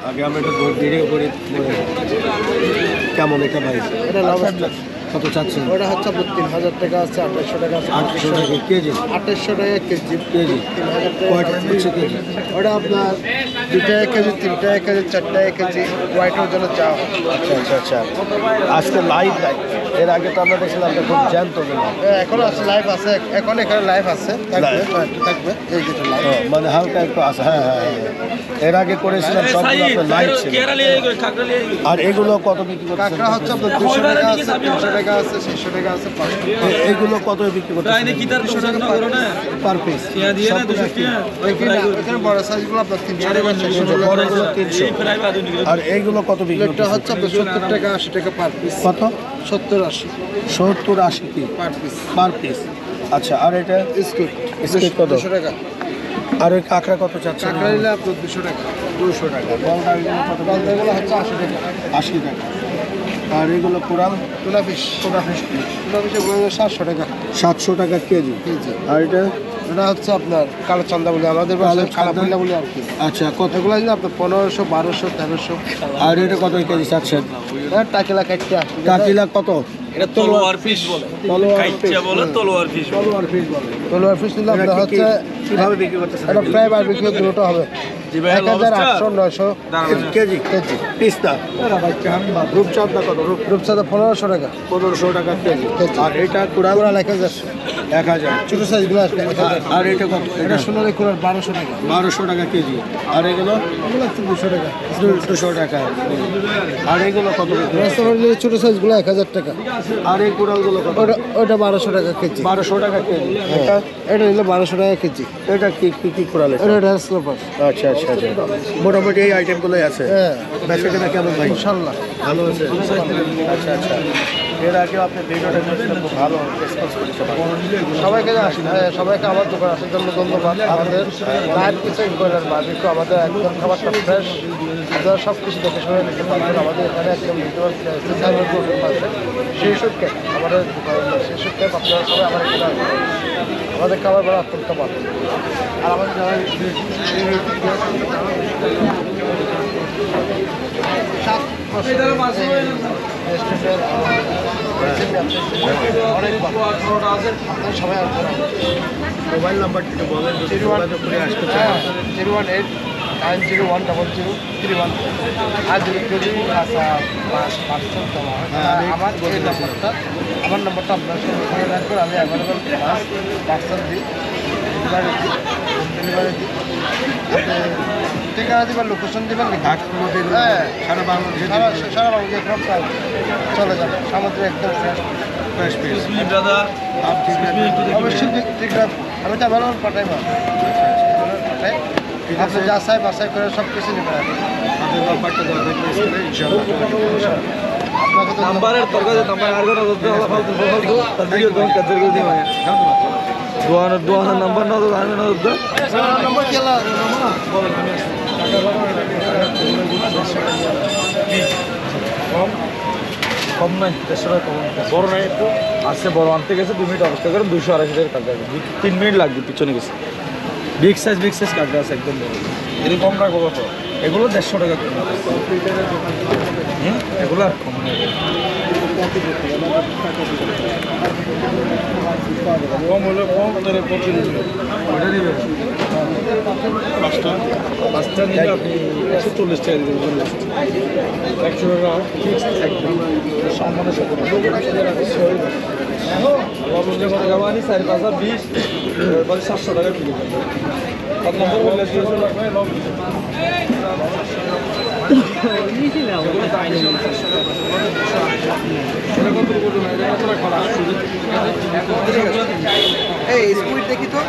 আগে আমরা একটু ভিডিও করি কেমন এটা ভাই? এটা লাভার কত চাচ্ছেন? ওটা হচ্ছে আপনার 3000 টাকা আছে, 2800 টাকা আছে, 800 টাকা কেজি, 2800 টাকা কেজি, কেজি 3000 কয়টা টাকা হচ্ছে কেজি? ওটা আপনার 2 টাকা কেজি, 3 টাকা কেজি, 4 টাকা কেজি, হোয়াইটের জন্য চা। আচ্ছা আচ্ছা আচ্ছা। আজকে লাইভ এর আগে তো আমরা দেখছিলাম আপনার খুব জ্যান্ত দিলাম। এখনো আছে, লাইভ আছে, এখন এখানে লাইভ আছে, থাকবে থাকবে এই যেটা লাইভ, মানে হালকা একটু আছে। হ্যাঁ হ্যাঁ হ্যাঁ। এর আগে করেছিলাম সবগুলো আপনার লাইভ ছিল। আর এগুলো কত বিক্রি করছেন? কাঁকড়া হচ্ছে আপনার 200 টাকা আছে, 300 টাকা আছে, 600 টাকা আছে, 500 টাকা। এগুলো কত বিক্রি করছেন পার পিস? এখানে বড় সাইজগুলো আপনার 300 টাকা, 600 টাকা। বড়গুলো 300। আর এইগুলো কত বিক্রি এটা করছেন? হচ্ছে আপনার 70 টাকা, 80 টাকা পার পিস। কত? 70 80 70-80 কি পার পিস। Per piece? আচ্ছা। আর এটা স্কুট স্কুট কত? 200 টাকা। আর ওই কাঁকড়া কত চাচ্ছেন? কাঁকড়া নিলে আপনার 200 টাকা। 200 টাকা। গলদা এগুলো কত? গলদাগুলো হচ্ছে 80 টাকা। 80 টাকা। আর এগুলো কোরাল? তুলা ফিশ, তুলা ফিশ এগুলো 700 টাকা 700 টাকা কেজি। কেজি। আর এটা? এটা হচ্ছে আপনার কালো চান্দা বলে, আমাদের ভাষায় কালো পুল্লা বলে আর কি। আচ্ছা কত? এগুলো হচ্ছে আপনার 1500, 1200, 1300। আর এটা কত কেজি চাচ্ছেন? টাকিলা কাটটা কাকিলা কত? এটা তলোয়ার ফিশ বলে, কাইচা বলে, তলোয়ার ফিশ বলে। তলোয়ার ফিশ বলে। তলোয়ার ফিশ নিলে আপনার হচ্ছে কিভাবে বিক্রি করতেছেন? এটা ফ্রাই বারবিকিউ দুটো হবে 1800, 900 কেজি কেজি। পিস না? রূপচাঁদা কত? রূপসাদা 1500 টাকা 1500 টাকা কেজি। কেজি। আর এটা কুড়াল? কুড়াল 1000, 1000। ছোট সাইজগুলো আসবে 1000। আর এটা কত? এটা সোনালি কুড়াল 1200 টাকা। 1200 টাকা কেজি। আর এগুলো? এগুলো হচ্ছে 200 টাকা। 200 টাকা। আর এগুলো কত বিক্রি? রাস্তাবাড়ির ছোট সাইজগুলো 1000 টাকা। আর এই কুড়ালগুলো কত? ওটা 1200 টাকা কেজি। 1200 টাকা কেজি। এটা? এটা নিলে 1200 টাকা কেজি। এটা কি কি কি কুড়াল? এটা স্লোপার। আচ্ছা আচ্ছা আচ্ছা। মোটামুটি এই আইটেমগুলোই আছে। হ্যাঁ, বেচা কেনা কেমন ভাই? ইনশাল্লাহ ভালো আছে। আচ্ছা আচ্ছা। এর আগেও আপনি ভিডিওটা করেছিলেন, খুব ভালো রেসপন্স করেছে। সবাইকে সবাইকে আমার দোকান আসার জন্য ধন্যবাদ। আমাদের লাইভ কিচেন করার বার্বিকিউ আমাদের একদম খাবারটা ফ্রেশ, আপনারা সব কিছু দেখে শুনে নিতে পারবেন। আমাদের এখানে একদম সেই সব ক্যাপ আমাদের দোকানে, সেই সব ক্যাপ আপনারা সবাই আমার এখানে আসবেন। আমাদের খাবার বড় অত্যন্ত ভালো। আর আমাদের যারা সবাই আসবেন। মোবাইল নাম্বারটা একটু বলেন, যদি যোগাযোগ করে আসতে চান। 018 9010031। আর যদি আমার নাম্বারটা আপনার সঙ্গে করে রাখবেন। আমি অ্যাভেলেবেল পার্সেল দিই, ডেলিভারি দিই। ঠিকানা দিবেন, লোকেশন দিবেন, হ্যাঁ সারা বাংলাদেশে সারা বাংলাদেশে সব চলে যাবে। সামুদ্রিক একদম ফ্রেশ ফ্রেশ পিস। দাদা অবশ্যই ঠিক আছে। আমি তো অ্যাভেলেবেল পাঠাই না, পাঠাই। আপনি যাচাই বাছাই করে সব কিছু নেবেন। আপনাদের নাম্বারটা দেওয়া থাকবে স্ক্রিনে, ইনশাআল্লাহ। আপনাকে তো নাম্বারের তরকারি নাম্বার আর কোনো দরকার হলো ফালতু তার ভিডিও দন কাজের করে দিই ভাই দোয়ানের নাম্বার না তো আমি না তো নম্বর খেলা কম নাই 150 টাকা কম বড় নাই একটু আসছে, বড় আনতে গেছে 2 মিনিট অপেক্ষা করেন, 280 টাকার কাঁকড়া 3 মিনিট লাগবে পিছনে গেছে। বিগ সাইজ কাঁকড়া আছে একদম বড়। এরকম কম রাখবো কত? এগুলো 150 টাকা কম। এগুলো আর কম নেই, কম হলে কম ধরে প্রতি ওটা নেবে পাঁচটা নিলে আপনি 140 টাকা দেবেন। 100 টাকা একদম সম্মানের সাথে লবণের মতো গাওয়া আনি 4-5 আর 20 মানে 700 টাকা কিলো। কত নম্বর বললে দেখি তো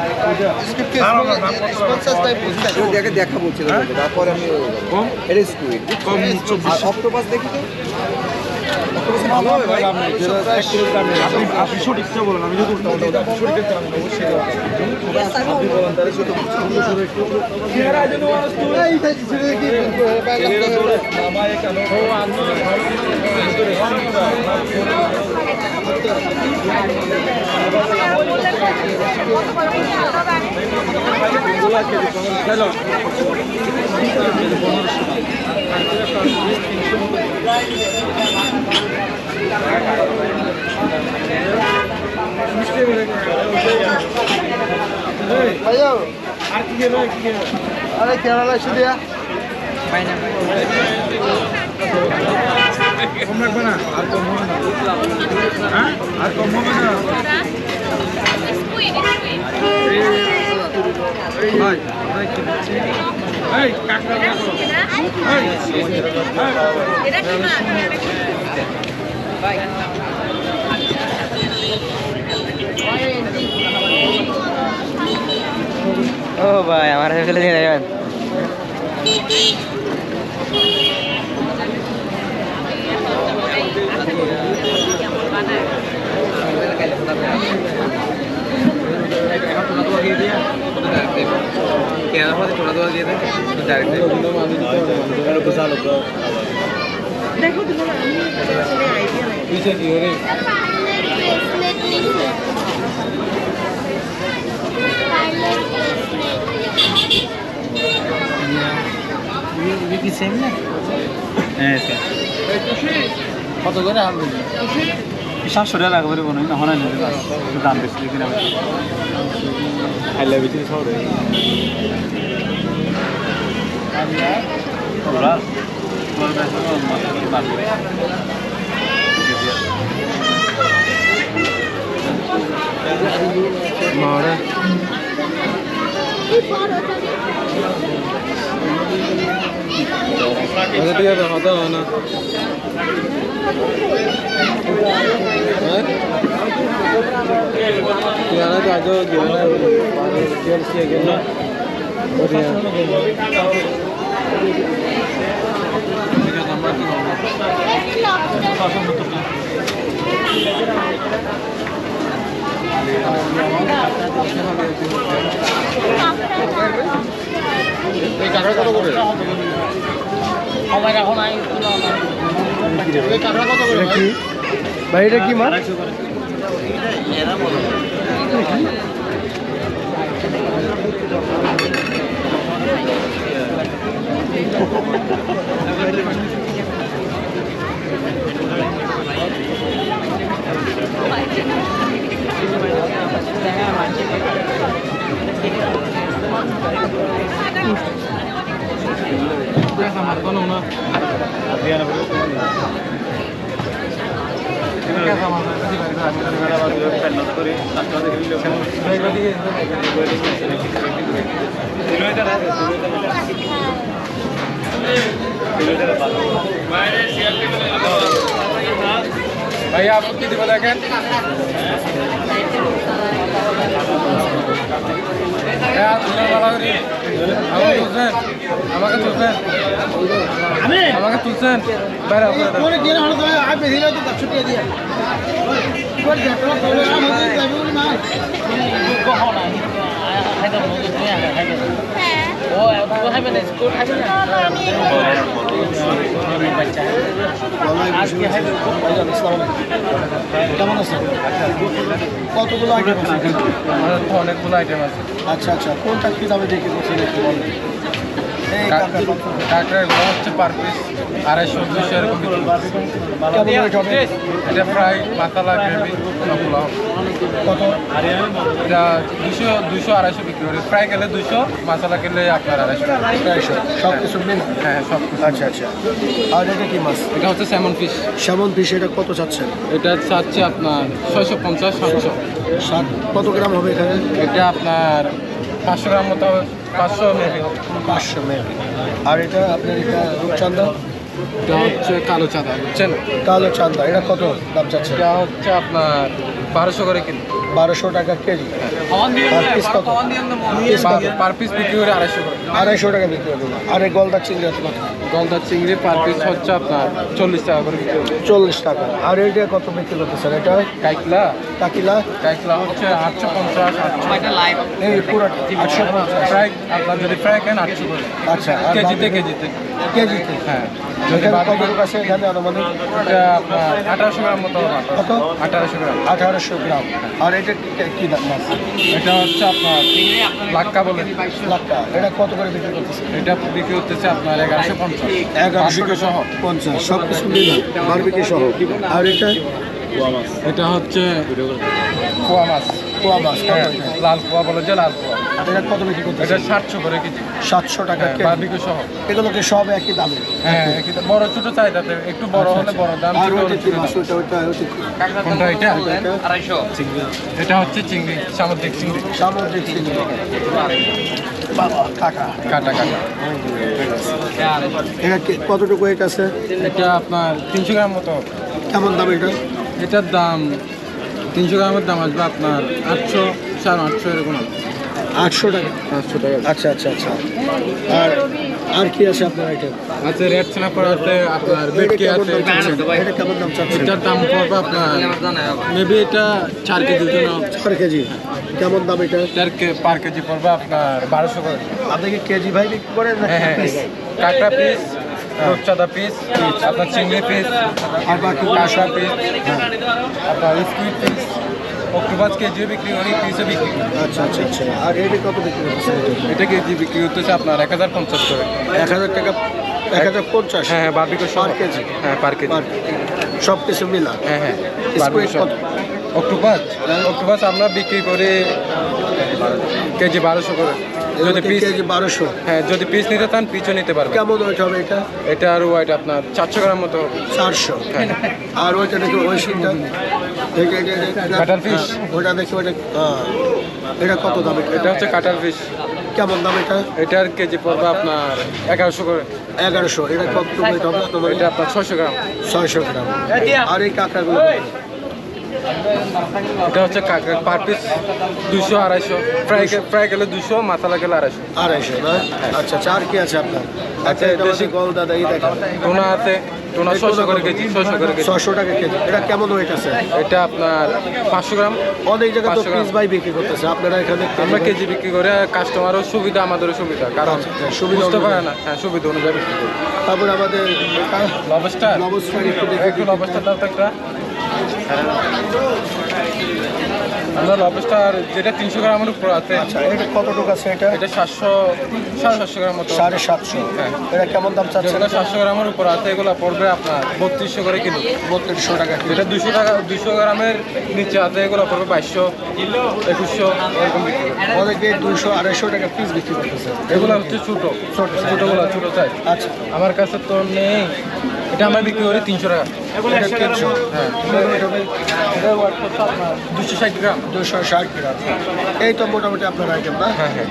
দেখা বলছিল, তারপরে আমি কম এটা স্কুইড কম অক্টোপাস দেখি তো। অক্টোপাস ভালো হবে ভাই, আপনি সঠিকটা বলেন, আমি যদি উল্টা সঠিকটা অবশ্যই আপনি বলেন তাহলে শুধু আরে কেরালা এসে দিয়া কম রাখবে না আর কম হবে না হ্যাঁ আর কম হবে না এই কাকড়া দেখো এটা কি মাছ ও ভাই আমার ফেলে দিয়ে যাবেন দেখো তোমার আইডিয়া নাই কত করে আনবেন 700 টাকা লাগবে বলে না হয় না দাম বেশি কিনা খাইলে বেশি সরে ওরা মারে আচ্ছা ঠিক আছে হতো না Tiada tu aja gimana jual sih gimana? ভাই এটা কি মাছ भाई आप कितने बता के আমাকে তুলছেন আমাকে তুলছেন বাইরে কোনে কি হলো তো আই বেরিয়ে তো ছুটি দিয়া কোন যাত্রা করে আমাদের যাবে বলি মা কখন আইতো মজুদ নিয়ে আইতো ও তো খাবে না স্কুল খাবে না বাচ্চা আজকে খাবে কেমন আছে কতগুলো আইটেম আছে অনেকগুলো আইটেম আছে আচ্ছা আচ্ছা কোনটা কি দামে দেখে দিচ্ছেন একটু বলেন এই কাঁকড়া হচ্ছে পার পিস 250-200 এরকম এটা ফ্রাই মাসালা গ্রেভি সবগুলো কত এটা 200-250 বিক্রি করে ফ্রাই খেলে 200 মশলা খেলে আপনার 250 সব কিছু মিল হ্যাঁ সব আচ্ছা আচ্ছা আর এটা কি মাছ এটা হচ্ছে স্যামন ফিশ স্যামন ফিশ এটা কত চাচ্ছেন এটা চাচ্ছে আপনার 650-700 কত গ্রাম হবে এখানে এটা আপনার 500 গ্রাম মতো 500 মেবি 500 মেবি আর এটা আপনার এটা রূপচাঁদা এটা হচ্ছে কালো চাঁদা বুঝছেন কালো চাঁদা এটা কত দাম চাচ্ছেন এটা হচ্ছে আপনার 1200 করে কিলো 1200 টাকা কেজি আর পিস কত পার পিস বিক্রি করে 250 করে 250 টাকা বিক্রি হবে আর এই গলদা চিংড়ি আছে কত গলদা চিংড়ি পার পিস হচ্ছে আপনার 40 টাকা করে বিক্রি হবে 40 টাকা আর এটা কত বিক্রি করতেছেন এটা কাইকলা কাকিলা হচ্ছে 850 এটা লাইভ এই পুরো 850 ফ্রাই আপনার যদি ফ্রাই কেন 800 করে আচ্ছা আর কেজিতে কেজিতে হ্যাঁ এখানে কত লোক আছে এখানে আনুমানিক এটা আপনার 1800 গ্রাম মতো হবে কত 1800 গ্রাম 1800 গ্রাম আর এটা কি দাম মাছ এটা হচ্ছে আপনার লাক্কা বলে লাক্কা এটা কত করে বিক্রি করতেছে এটা বিক্রি হচ্ছে আপনার 1150 1150 সহ 50 সব কিছু মিলে বারবিকি সহ আর এটা এটা হচ্ছে পোয়া মাছ পোয়া মাছ কত হ্যাঁ, এটা? লাল পোয়া বলে যে লাল পোয়া। আর এটা কত বিক্রি করতেছে? এটা 700 করে কেজি। 700 টাকা হ্যাঁ, কেজি। বারবিকিউ সহ। এগুলোকে সব একই দামে। হ্যাঁ, কিন্তু বড় ছোট চাহিদাতে একটু বড় হলে বড় দাম, আর ছোট ওই হলে যে ছোট দাম। মাছ ওইটা কোনটা এটা? এটা? 250। এটা হচ্ছে চিংড়ি, সামুদ্রিক চিংড়ি, সামুদ্রিক চিংড়ি। বাবা কাকা কাটা কাটা। এটা কতটুকু ওয়েট আছে? এটা আপনার 300 গ্রাম মতো। কেমন দাম এটা? এটার দাম 300 গ্রামের দাম আসবে আপনার 800, 850 এরকম আসবে। 800 টাকা। 500 টাকা। আচ্ছা আচ্ছা আচ্ছা। আর কি আছে আপনার আইটেম? আছে রেড স্ন্যাপার আছে, আপনার ভেটকি আছে। এটা কেমন দাম চাচ্ছেন? এটার দাম পড়বে আপনার মেবি এটা 4 কেজির জন্য 4 কেজি। কেমন দাম এটা? পার কেজি পড়বে আপনার 1200 করে। আপনি কি কেজি ভাই বিক্রি করেন না হ্যাঁ হ্যাঁ, piece? কাঁকড়া পিস, রূপচাঁদা পিস, আপনার চিংড়ি পিস, আর বাকি কাঁকড়া পিস, আপনার স্কুইড পিস, অক্টোপাস কেজিও বিক্রি করি, পিসও বিক্রি করি। আচ্ছা আচ্ছা আচ্ছা। আর এটা কত বিক্রি করতেছে? এটা কেজি বিক্রি করতেছে আপনার 1050 করে। 1000 টাকা। 1050। হ্যাঁ হ্যাঁ, বারবিকিউ পার কেজি। হ্যাঁ, পার কেজি। সব কিছু মিলা। হ্যাঁ হ্যাঁ, Squid বারবিকিউ সব। কত? অক্টোপাস অক্টোপাস আমরা বিক্রি করি কেজি 1200 করে। যদি পিস, কেজি 1200। হ্যাঁ, যদি পিস নিতে চান পিসও নিতে পারবেন। কেমন ওয়েট হবে এটা? এটা আর ওয়াইট আপনার 400 গ্রাম মতো হবে। 400। হ্যাঁ। আর ওইটা দেখি ওই সিনটা Cutter fish? ওটা দেখি ওটা এটা কত দাম? এটা হচ্ছে কাটার ফিশ। কেমন দাম এটা? এটার কেজি পড়বে আপনার 1100 করে। 1100। এটা কত ওয়েট হবে তোমার? এটা আপনার 600 গ্রাম। 600 গ্রাম। আর এই কাঁকড়াগুলো এটা হচ্ছে পার পিস 200, 250। ফ্রাই গেলে 200, মাসালা গেলে 250। 250 না? আচ্ছা আচ্ছা। আর কি আছে আপনার? আচ্ছা এটা দেশি দেশি গল দাদা এই দেখেন। টোনা আছে, টোনা 600 করে কেজি, 600 করে কেজি। 600 টাকা কেজি। এটা কেমন ওয়েট আছে? এটা আপনার 500 গ্রাম। অনেক জায়গায় তো 500 গ্রাম। পিস বাই বিক্রি করতেছে, আপনারা এখানে আমরা কেজি বিক্রি করে কাস্টমারও সুবিধা, আমাদেরও সুবিধা, কারণ আচ্ছা, সুবিধা বুঝতে পারে অনুযায়ী। না। হ্যাঁ, সুবিধা অনুযায়ী বিক্রি করি। তারপর আমাদের লবস্টার, লবস্টার একটু দেখে একটু লবস্টার দাও তো একটা। আমরা লবস্টার যেটা 300 গ্রামের উপর আছে, আচ্ছা এটা কতটুকু আছে এটা? এটা 700, 750 গ্রাম মতো। 750। হ্যাঁ। এটা কেমন দাম চাচ্ছেন? যেগুলো 700 গ্রামের উপর আছে এগুলো পড়বে আপনার 3200 করে কিলো। 3200 টাকা কেজি। যেটা 200 টাকা, 200 গ্রামের নিচে আছে এগুলো পড়বে 2200, 2100 এরকম বিক্রি করি। অনেকে 200 250 টাকা পিস বিক্রি করতেছে। এগুলো হচ্ছে ছোটো ছোটোগুলো, ছোটো চাই। আচ্ছা আমার কাছে তো নেই, এটা আমরা বিক্রি করি 300 টাকা। এটা 300। হ্যাঁ, এটা ওয়াট করছে আপনার 260 গ্রাম। 260 গ্রাম। এই তো মোটামুটি আপনার আইটেম না? হ্যাঁ হ্যাঁ,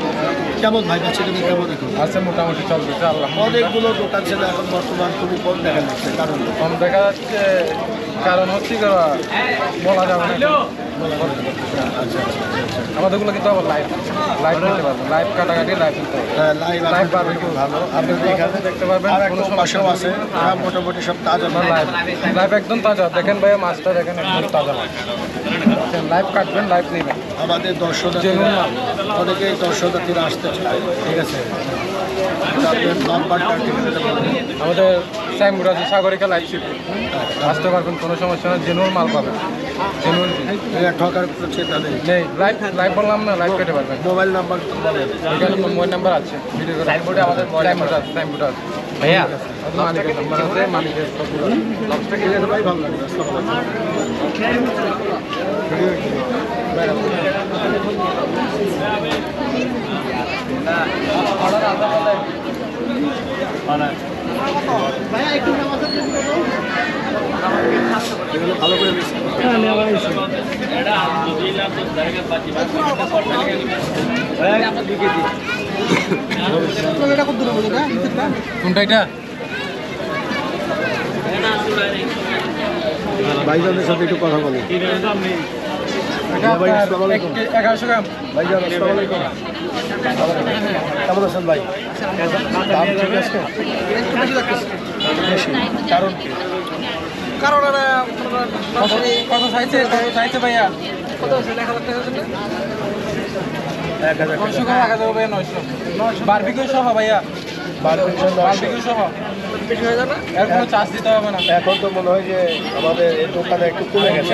কেমন ভাই বাচ্চা তুমি কেমন এখন? আছে মোটামুটি চলতেছে আল্লাহ। অনেকগুলো দোকান ছিল, এখন বর্তমান খুবই কম দেখা যাচ্ছে। কারণ কম দেখা যাচ্ছে, কারণ হচ্ছে কি বলা যাবে না। আমাদেরগুলো কিন্তু আবার লাইভ নিতে পারবেন, লাইভ কাটাকাটি লাইভ নিতে পারবেন। লাইভ লাইভ বারবিকিউ ভালো। আপনাদের এখানে দেখতে পারবেন, আর কোনো একটা সমস্যা পাশেও আছে, ওরা মোটামুটি সব তাজা মাল। লাইভ লাইভ একদম তাজা। দেখেন ভাইয়া, মাছটা দেখেন, একদম তাজা মাছ। লাইভ কাটবেন, লাইভ নেবেন। আমাদের দর্শনার্থীরা অনেকেই দর্শনার্থীরা আসতে চায়, ঠিক আছে? তাদের নাম্বারটা ঠিকানাটা বলুন। আমাদের সাইমুর আছে, সাগরিকা লাইভ শিপ। আসতে পারবেন, কোনো সমস্যা না, জেনুয়াল মাল পাবেন, জেনুয়াল এটা ঠকার কোনো চিন্তা নেই। নেই। লাইভ লাইভ বললাম না, লাইভ কেটে পারবেন। মোবাইল নাম্বার বলেন। এখানে মোবাইল নাম্বার আছে, ভিডিও করে সাইনবোর্ডে আমাদের সাইনবোর্ড আছে, সাইনবোর্ড আছে ভাইয়া, মালিকের নাম্বার আছে, মালিকের সবগুলো। লবস্টার কিনে ভাই ভালো লাগে। আসসালামু আলাইকুম। এগুলো ভালো করে দিচ্ছি। কোনটা এটা? ভাইজানদের সাথে একটু কথা বলি। এটা ভাই, আপনার আসসালামু আলাইকুম। 1100 গ্রাম। ভাইজান আসসালামু আলাইকুম। কেমন আছেন ভাই? দাম ঠিক আছে? বেশি। কারণ কি? কত চাইছে, কত চাইছে ভাইয়া? 1000 টাকা। 900 করে রাখা যাবে ভাইয়া, 900। বারবিকিউ সহ ভাইয়া, বারবিকিউ সহ। এর কোনো চার্জ দিতে হবে না। এখন তো মনে হয় যে আমাদের এই দোকানে একটু কমে গেছে।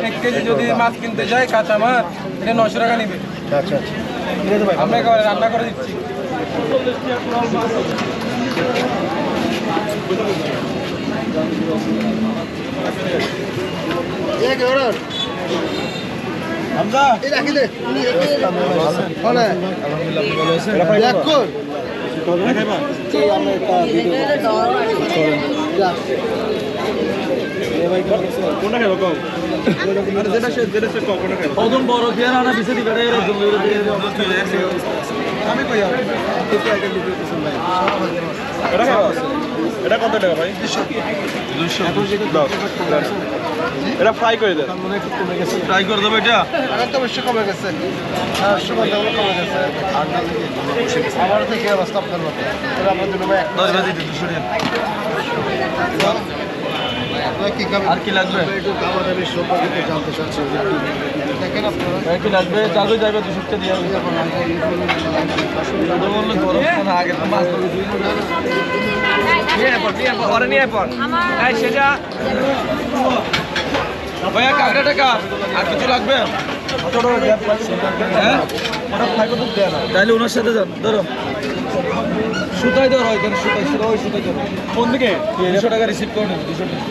এক কেজি যদি মাছ কিনতে যাই কাঁচা মাছ, এটা 900 টাকা নিবে। আচ্ছা আচ্ছা। ঠিক আছে ভাই। আমরা একেবারে রান্না করে দিচ্ছি। হামজা এই রাখি দে হলে আলহামদুলিল্লাহ আপনি ভালো আছেন দেখ কর দেখাইবা আমরা একটা ভিডিও কোনটা খাইবা কও যেটা সে কোনটা খাইবা কদম বড় দিয়ে রানা বিছে দিবে রে একদম আমি কই আর এটা খাইবা এটা কত টাকা ভাই 200 দাও এটা ফ্রাই করে দেন মনে একটু কমে গেছে ফ্রাই করে দেবো এটা এখন তো অবশ্যই কমে গেছে হ্যাঁ সময় ডেভেলপ কমে গেছে আর না লাগে আমার থেকে অবস্থা আপনার মতো তাহলে আমার জন্য ভাই 10 বাজি 200 টাকা আপনার কি খাবেন আর কি লাগবে একটু খাবার দাবার সম্পর্কে জানতে চাচ্ছি দেখেন আপনারা আর কি লাগবে যাবে যাবে 200 টাকা দিয়ে দাদা বললে গরম না আগে তো মাছ ধরে দিই নিয়ে পর এই সেটা ভাইয়া কাকড়া টাকা আর কিছু লাগবে হ্যাঁ তাহলে ওনার সাথে যান ধরো সুতাই ধর হয় কেন সুতাই ওই সুতাই ধরো কোন দিকে 200 টাকা রিসিভ করে নেন 200 টাকা